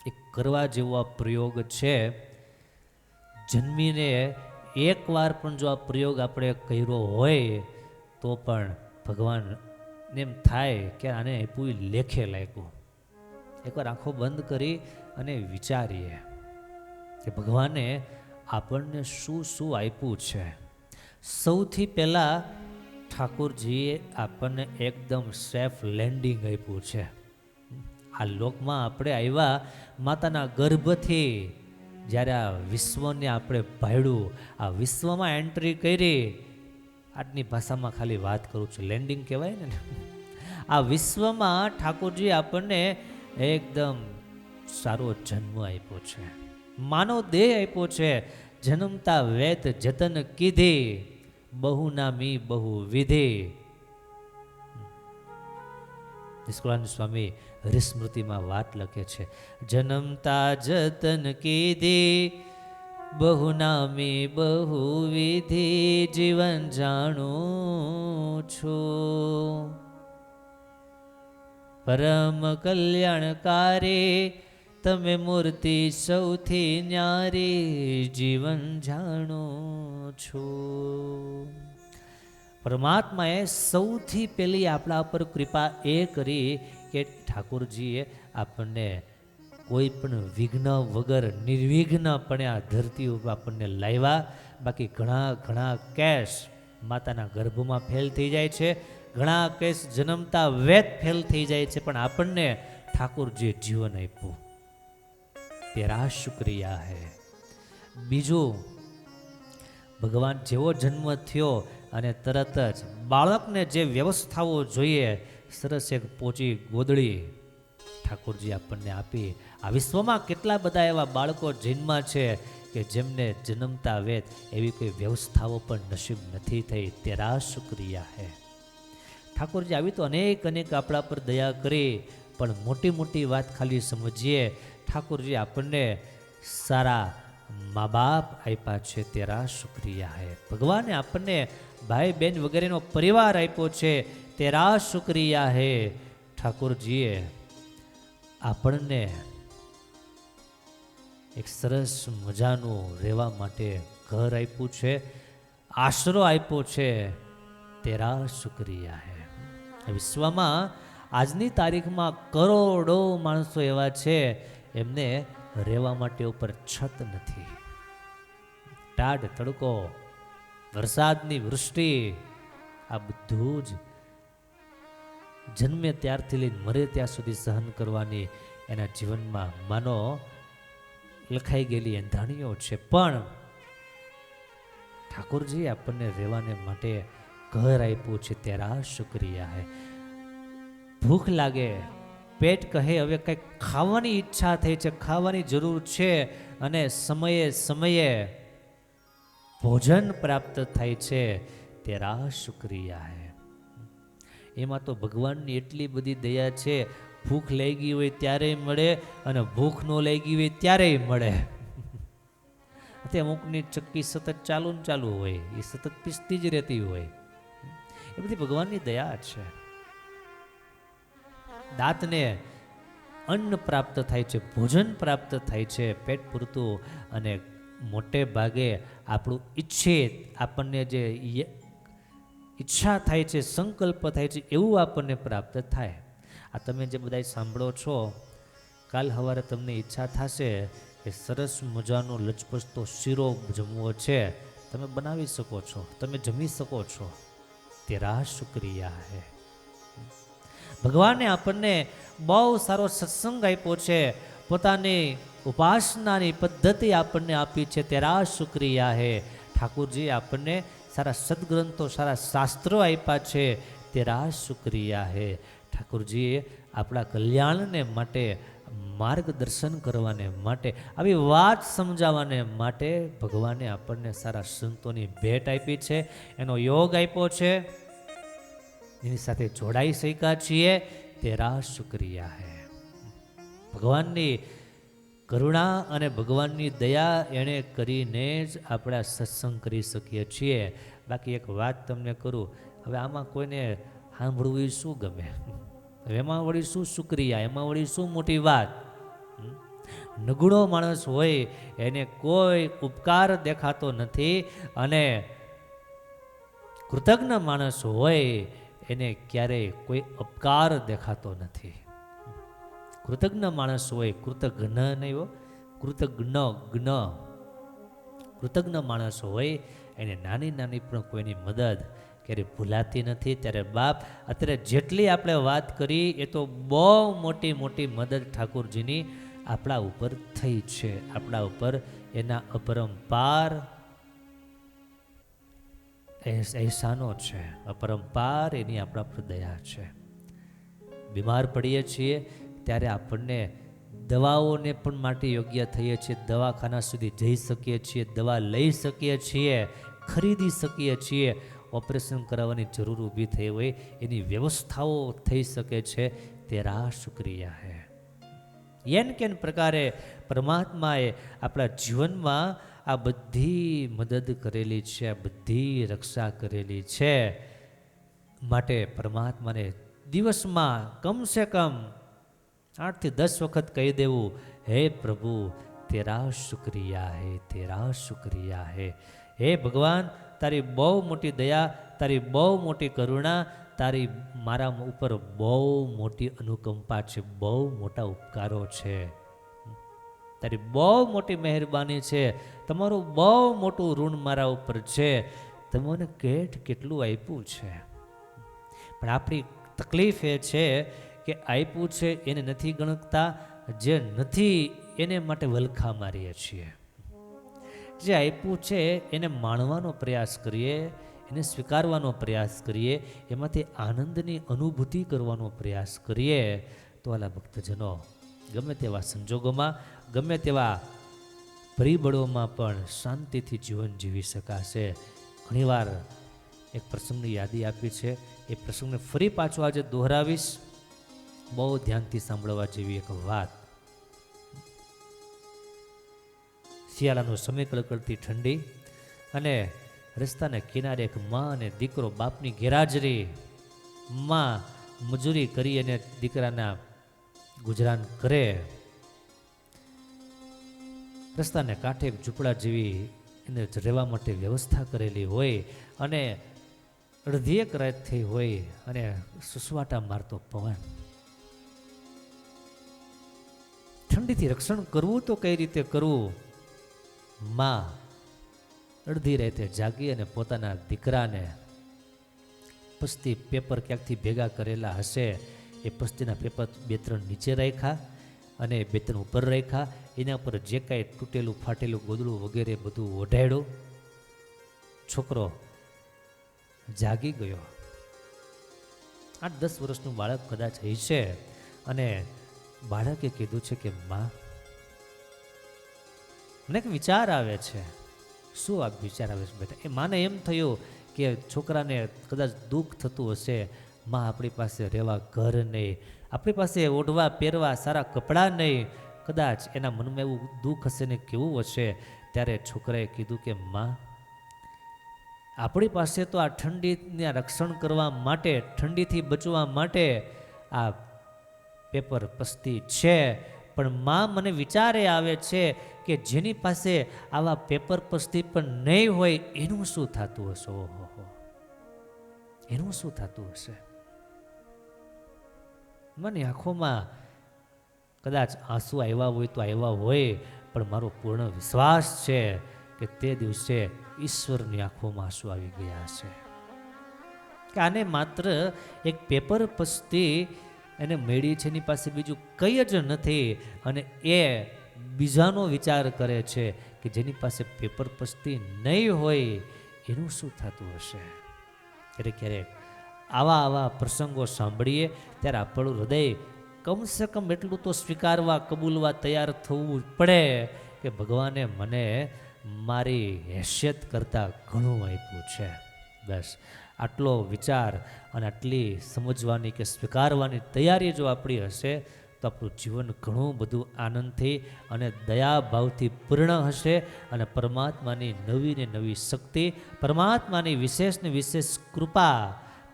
એક કરવા જેવો આ પ્રયોગ છે. જન્મીને એકવાર પણ જો આ પ્રયોગ આપણે કર્યો હોય તો પણ ભગવાન એમ થાય કે આને આપ્યું લેખે લાગ્યું. એકવાર આંખો બંધ કરી અને વિચારીએ કે ભગવાને આપણને શું શું આપ્યું છે. સૌથી પહેલાં ઠાકોરજીએ આપણને એકદમ સેફ લેન્ડિંગ આપ્યું છે. આ લોકમાં આપણે આવ્યા માતાના ગર્ભથી, જ્યારે આ વિશ્વને આપણે ભાડ્યું, આ વિશ્વમાં એન્ટ્રી કરી, આજની ભાષામાં ખાલી વાત કરું છું, લેન્ડિંગ કહેવાય ને. આ વિશ્વમાં ઠાકોરજી આપણને એકદમ સારો જન્મ આપ્યો છે, માનવ દેહ આપ્યો છે. જન્મતા વેત જતન કીધી, બહુ નામી બહુ વિધિ. નિષ્કુળાનંદ સ્વામી હરિસ્મૃતિમાં વાત લખે છે, જન્મતા જતન કીધી, બહુ નામી બહુ વિધિ, જીવન જાણું છું. પરમ કલ્યાણકારી, તમે મૂર્તિ સૌથી ન્યારી, જીવન જાણું છું. પરમાત્માએ સૌથી પહેલી આપણા પર કૃપા એ કરી કે ઠાકોરજીએ આપણને કોઈ પણ વિઘ્ન વગર નિર્વિઘ્નપણે આ ધરતી ઉપર આપણને લાવ્યા. બાકી ઘણા કેસ માતાના ગર્ભમાં ફેલ થઈ જાય છે, ઘણા કેસ જન્મતા વેત ફેલ થઈ જાય છે, પણ આપણને ઠાકોરજીએ જીવન આપ્યું, તેરા શુક્રિયા હે. બીજું, ભગવાન જેવો જન્મ થયો અને તરત જ બાળકને જે વ્યવસ્થાઓ જોઈએ, સરસ એક પોચી ગોદડી ઠાકોરજી આપણને આપી. આ વિશ્વમાં કેટલા બધા એવા બાળકો જન્મ્યા છે કે જેમને જન્મતા વેત એવી કોઈ વ્યવસ્થાઓ પણ નસીબ નથી થઈ. તેરા શુક્રિયા હે. ઠાકોરજી આવી તો અનેક આપણા પર દયા કરી, પણ મોટી મોટી વાત ખાલી સમજીએ. ઠાકોરજી આપણને સારા મા બાપ આપ્યા છે, તેરા શુક્રિયા હે. ભગવાને આપણને ભાઈ બહેન વગેરેનો પરિવાર આપ્યો છે, તેરા શુક્રિયા હે. ઠાકોરજીએ આપણને એક સરસ મજાનું રહેવા માટે ઘર આપ્યું છે, આશરો આપ્યો છે, તેરા શુક્રિયા હે. વિશ્વમાં આજની તારીખમાં કરોડો માણસો એવા છે, એમને રહેવા માટે ઉપર છત નથી. ટાઢ તડકો, વરસાદની વૃષ્ટિ, આ બધું જ જન્મે ત્યારથી લઈને મરે ત્યાં સુધી સહન કરવાની એના જીવનમાં માનો લખાઈ ગયેલી એંધાણીઓ છે. પણ ઠાકોરજી આપણને રહેવાને માટે ઘર આપ્યું છે, તેરા શુક્રિયા હે. ભૂખ લાગે, પેટ કહે હવે કંઈક ખાવાની ઈચ્છા થઈ છે, ખાવાની જરૂર છે, અને સમયે સમયે ભોજન પ્રાપ્ત થાય છે, તેરા શુક્રિયા હે. એમાં તો ભગવાનની એટલી બધી દયા છે, ભૂખ લાગી હોય ત્યારેય મળે અને ભૂખ ન લાગી હોય ત્યારેય મળે. અમુકની ચક્કી સતત ચાલુ હોય, એ સતત પીસતી જ રહેતી હોય. એ બધી ભગવાનની દયા છે. દાંતને અન્ન પ્રાપ્ત થાય છે, ભોજન પ્રાપ્ત થાય છે, પેટ પૂરતું, અને મોટે ભાગે આપણું ઈચ્છિત, આપણને જે ઈચ્છા થાય છે, સંકલ્પ થાય છે, એવું આપણને પ્રાપ્ત થાય. આ તમે જે બધા સાંભળો છો, કાલ સવારે તમને ઈચ્છા થશે કે સરસ મજાનો લચપચતો શીરો જમવો છે, તમે બનાવી શકો છો, તમે જમી શકો છો, તેરા શુક્રિયા હે. ભગવાને આપણને બહુ સારો સત્સંગ આપ્યો છે, પોતાની ઉપાસનાની પદ્ધતિ આપણને આપી છે, તેરા શુક્રિયા હે. ઠાકોરજી આપણને સારા સદગ્રંથો, સારા શાસ્ત્રો આપ્યા છે, તેરા શુક્રિયા હે. ઠાકોરજીએ આપણા કલ્યાણને માટે, માર્ગદર્શન કરવાને માટે, આવી વાત સમજાવવાને માટે ભગવાને આપણને સારા સંતોની ભેટ આપી છે, એનો યોગ આપ્યો છે, એની સાથે જોડાઈ શક્યા છીએ, તેરા શુક્રિયા હે. ભગવાનની કરુણા અને ભગવાનની દયા એણે કરીને જ આપણે સત્સંગ કરી શકીએ છીએ. બાકી એક વાત તમને કરું, હવે આમાં કોઈને સાંભળવું એ શું ગમે, હવે એમાં વળી શું શુક્રિયા, એમાં વળી શું મોટી વાત. નગુણો માણસ હોય એને કોઈ ઉપકાર દેખાતો નથી, અને કૃતજ્ઞ માણસ હોય એને ક્યારેય કોઈ અપકાર દેખાતો નથી. કૃતજ્ઞ માણસ હોય, કૃતજ્ઞ નહીં હો, કૃતજ્ઞ કૃતજ્ઞ માણસ હોય એને નાની નાની પણ કોઈની મદદ ક્યારેય ભૂલાતી નથી. ત્યારે બાપ, અત્યારે જેટલી આપણે વાત કરી એ તો બહુ મોટી મોટી મદદ ઠાકોરજીની આપણા ઉપર થઈ છે. આપણા ઉપર એના અપરંપાર અહેસાનો છે, અપરંપાર એની આપણા પર દયા છે. બીમાર પડીએ છીએ ત્યારે આપણને દવાઓને પણ માટે યોગ્ય થઈએ છીએ, દવાખાના સુધી જઈ શકીએ છીએ, દવા લઈ શકીએ છીએ, ખરીદી શકીએ છીએ. ઓપરેશન કરાવવાની જરૂર ઊભી થઈ હોય એની વ્યવસ્થાઓ થઈ શકે છે. તેરા શુક્રિયા હે. એન કેન પ્રકારે પરમાત્માએ આપણા જીવનમાં આ બધી મદદ કરેલી છે, આ બધી રક્ષા કરેલી છે. માટે પરમાત્માને દિવસમાં કમસે કમ 8 થી 10 વખત કહી દેવું, હે પ્રભુ તેરા શુક્રિયા હે, તેરા શુક્રિયા હે. હે ભગવાન, તારી બહુ મોટી દયા, તારી બહુ મોટી કરુણા, તારી મારા ઉપર બહુ મોટી અનુકંપા છે, બહુ મોટા ઉપકારો છે, તારી બહુ મોટી મહેરબાની છે, તમારું બહુ મોટું ઋણ મારા ઉપર છે. તમને કેટલું આપ્યું છે. પણ આપણી તકલીફ એ છે કે આપ્યું છે એને નથી ગણતા, જે નથી એને માટે વલખા મારીએ છીએ. જે આપ્યું છે એને માણવાનો પ્રયાસ કરીએ, એને સ્વીકારવાનો પ્રયાસ કરીએ, એમાંથી આનંદની અનુભૂતિ કરવાનો પ્રયાસ કરીએ, તો આલા ભક્તજનો ગમે તેવા સંજોગોમાં, ગમે તેવા પરિબળોમાં પણ શાંતિથી જીવન જીવી શકાશે. ઘણીવાર એક પ્રસંગની યાદી આપી છે, એ પ્રસંગને ફરી પાછો આજે દોહરાવીશ. બહુ ધ્યાનથી સાંભળવા જેવી એક વાત. શિયાળાનો સમય, કડકડતી ઠંડી, અને રસ્તાના કિનારે એક માં અને દીકરો, બાપની ગેરહાજરી. માં મજૂરી કરી અને દીકરાના ગુજરાન કરે. રસ્તાને કાંઠે ઝૂંપડા જેવી એને રહેવા માટે વ્યવસ્થા કરેલી હોય, અને અડધી એક રાત થઈ હોય અને સુસવાટા મારતો પવન. ઠંડીથી રક્ષણ કરવું તો કઈ રીતે કરવું? માં અડધી રાતે જાગી અને પોતાના દીકરાને પસ્તી પેપર ક્યાંકથી ભેગા કરેલા હશે, એ પસ્તીના પેપર 2-3 નીચે રાખ્યા અને 2-3 ઉપર રાખ્યા. એના પર જે કાંઈ તૂટેલું ફાટેલું ગોદડું વગેરે બધું ઓઢાડ્યું. છોકરો જાગી ગયો. 8-10 વર્ષનું બાળક કદાચ હશે, અને બાળકે કીધું છે કે માં, મને એક વિચાર આવે છે. શું આ વિચાર આવે છે બેટા? એ માને એમ થયું કે છોકરાને કદાચ દુઃખ થતું હશે, માં આપણી પાસે રહેવા ઘર નહીં, આપણી પાસે ઓઢવા પહેરવા સારા કપડાં નહીં, કદાચ એના મનમાં એવું દુઃખ હશે ને કેવું હશે. ત્યારે છોકરાએ કીધું કે માં, આપણી પાસે તો આ ઠંડીના રક્ષણ કરવા માટે, ઠંડીથી બચવા માટે આ પેપર પસ્તી છે, પણ માં મને વિચારે આવે છે કે જેની પાસે આવા પેપર પસ્તી પણ નહીં હોય એનું શું થતું હશે? ઓહો, એનું શું થતું હશે? મને આંખોમાં કદાચ આંસુ આવ્યા હોય તો આવ્યા હોય, પણ મારો પૂર્ણ વિશ્વાસ છે કે તે દિવસે ઈશ્વરની આંખોમાં આંસુ આવી ગયા છે. કે આને માત્ર એક પેપર પસ્તી એને મેળી છે, એની પાસે બીજું કંઈ જ નથી, અને એ બીજાનો વિચાર કરે છે કે જેની પાસે પેપર પસ્તી નહીં હોય એનું શું થતું હશે. ક્યારેક ક્યારેક આવા પ્રસંગો સાંભળીએ ત્યારે આપણું હૃદય કમસે કમ એટલું તો સ્વીકારવા, કબૂલવા તૈયાર થવું પડે કે ભગવાને મને મારી હેસિયત કરતાં ઘણું આપ્યું છે. બસ આટલો વિચાર અને આટલી સમજવાની કે સ્વીકારવાની તૈયારી જો આપણી હશે તો આપણું જીવન ઘણું બધું આનંદથી અને દયાભાવથી પૂર્ણ હશે, અને પરમાત્માની નવી ને નવી શક્તિ, પરમાત્માની વિશેષ ને વિશેષ કૃપા,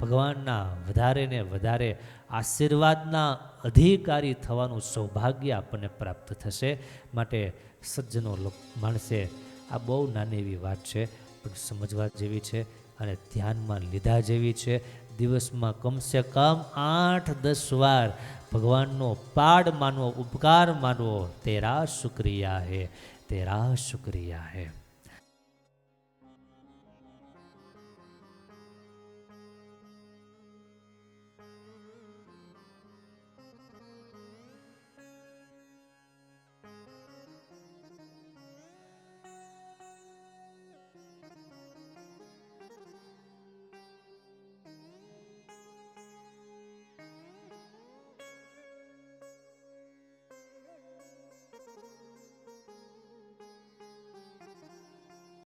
ભગવાનના વધારે ને વધારે આશીર્વાદના અધિકારી થવાનું સૌભાગ્ય આપણને પ્રાપ્ત થશે. માટે સજ્જનો માણસે આ બહુ નાની એવી વાત છે, પણ સમજવા જેવી છે અને ધ્યાનમાં લીધા જેવી છે. દિવસમાં કમસે કમ 8-10 વાર ભગવાનનો પાડ માનવો, ઉપકાર માનવો. તેરા શુક્રિયા હે, તેરા શુક્રિયા હે.